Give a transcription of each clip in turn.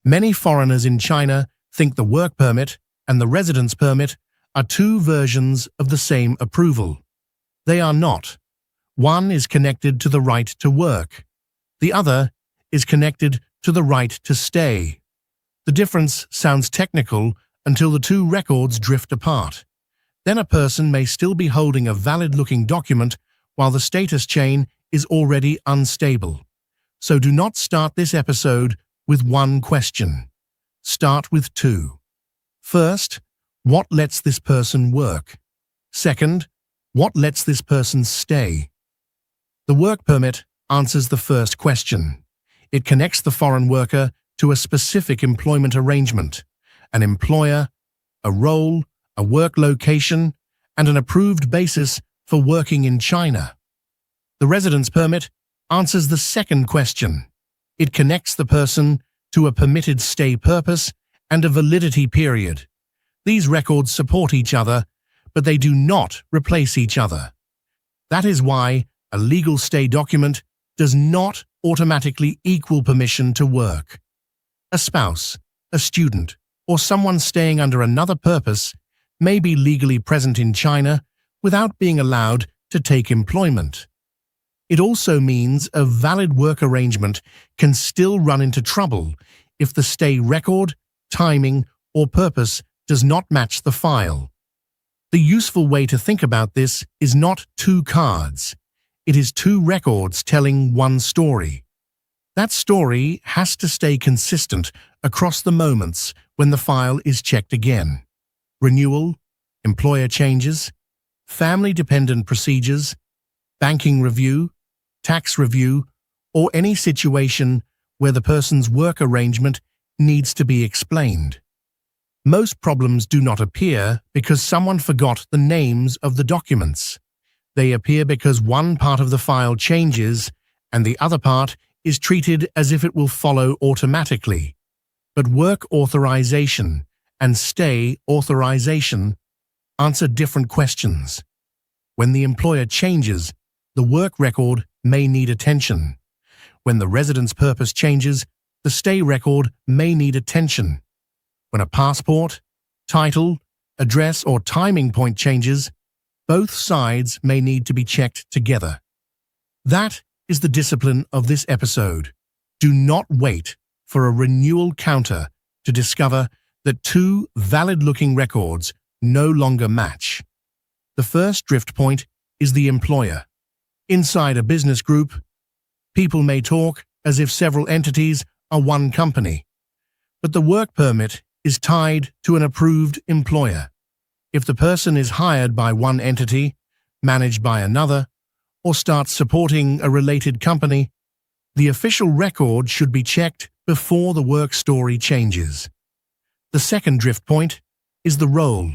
Many foreigners in China think the work permit and the residence permit are two versions of the same approval. They are not. One is connected to the right to work. The other is connected to the right to stay. The difference sounds technical until the two records drift apart. Then a person may still be holding a valid-looking document while the status chain is already unstable. So do not start this episode with one question. Start with two. First, what lets this person work? Second, what lets this person stay? The work permit answers the first question. It connects the foreign worker to a specific employment arrangement, an employer, a role, a work location, and an approved basis for working in China. The residence permit answers the second question. It connects the person to a permitted stay purpose and a validity period. These records support each other, but they do not replace each other. That is why a legal stay document does not automatically equal permission to work. A spouse, a student, or someone staying under another purpose may be legally present in China without being allowed to take employment. It also means a valid work arrangement can still run into trouble if the stay record, timing, or purpose does not match the file. The useful way to think about this is not two cards. It is two records telling one story. That story has to stay consistent across the moments when the file is checked again. Renewal, employer changes, family-dependent procedures, banking review, tax review, or any situation where the person's work arrangement needs to be explained. Most problems do not appear because someone forgot the names of the documents. They appear because one part of the file changes and the other part is treated as if it will follow automatically. But work authorization and stay authorization answer different questions. When the employer changes, the work record may need attention. When the residence purpose changes, the stay record may need attention. When a passport, title, address, or timing point changes, both sides may need to be checked together. That is the discipline of this episode. Do not wait for a renewal counter to discover that two valid-looking records no longer match. The first drift point is the employer. Inside a business group, people may talk as if several entities are one company, but the work permit is tied to an approved employer. If the person is hired by one entity, managed by another, or starts supporting a related company, the official record should be checked before the work story changes. The second drift point is the role.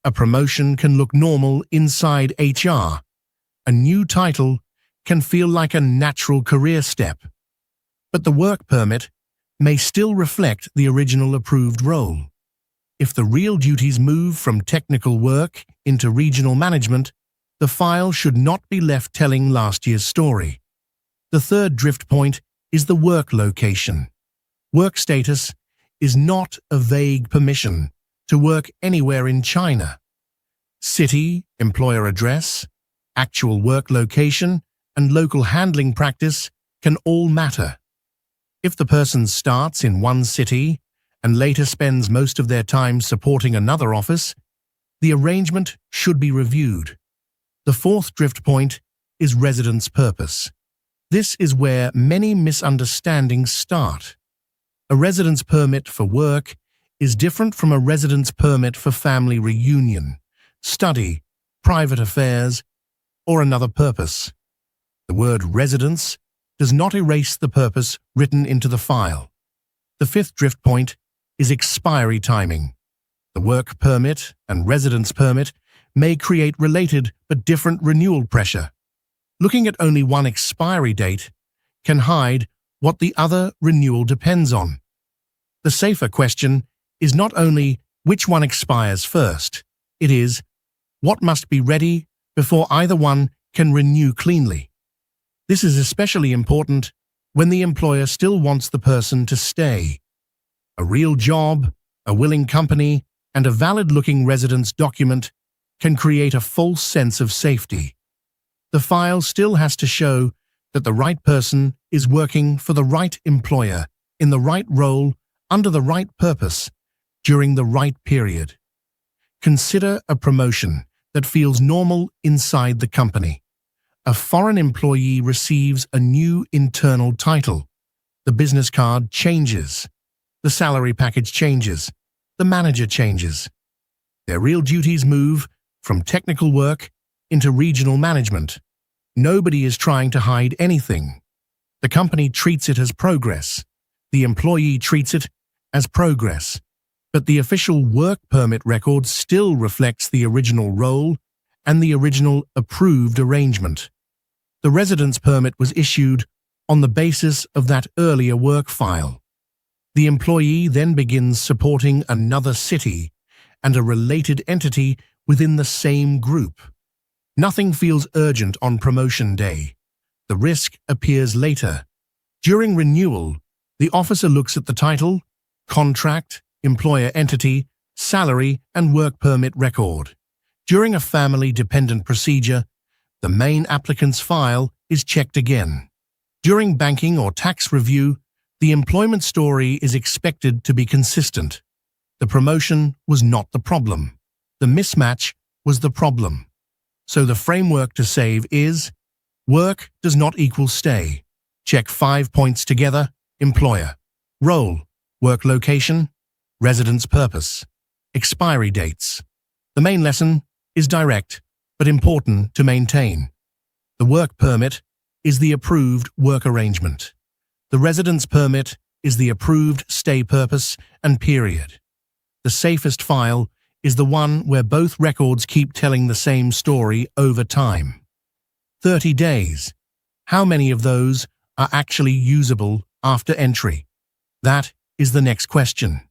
A promotion can look normal inside HR. A new title can feel like a natural career step. But the work permit may still reflect the original approved role. If the real duties move from technical work into regional management, the file should not be left telling last year's story. The third drift point is the work location. Work status is not a vague permission to work anywhere in China. City, employer address, actual work location, and local handling practice can all matter. If the person starts in one city and later spends most of their time supporting another office, the arrangement should be reviewed. The fourth drift point is residence purpose. This is where many misunderstandings start. A residence permit for work is different from a residence permit for family reunion, study, private affairs, or another purpose. The word residence does not erase the purpose written into the file. The fifth drift point is expiry timing. The work permit and residence permit may create related but different renewal pressure. Looking at only one expiry date can hide what the other renewal depends on. The safer question is not only which one expires first, it is what must be ready before either one can renew cleanly. This is especially important when the employer still wants the person to stay. A real job, a willing company, and a valid-looking residence document can create a false sense of safety. The file still has to show that the right person is working for the right employer, in the right role, under the right purpose, during the right period. Consider a promotion that feels normal inside the company. A foreign employee receives a new internal title. The business card changes. The salary package changes. The manager changes. Their real duties move from technical work into regional management. Nobody is trying to hide anything. The company treats it as progress. The employee treats it as progress. But the official work permit record still reflects the original role and the original approved arrangement. The residence permit was issued on the basis of that earlier work file. The employee then begins supporting another city and a related entity within the same group. Nothing feels urgent on promotion day. The risk appears later. During renewal, the officer looks at the title, contract, employer entity, salary, and work permit record. During a family-dependent procedure, the main applicant's file is checked again. During banking or tax review, the employment story is expected to be consistent. The promotion was not the problem. The mismatch was the problem. So the framework to save is: work does not equal stay. Check 5 points together: employer, role, work location, residence purpose, expiry dates. The main lesson is direct but important to maintain. The work permit is the approved work arrangement. The residence permit is the approved stay purpose and period. The safest file is the one where both records keep telling the same story over time. 30 days. How many of those are actually usable after entry? That is the next question.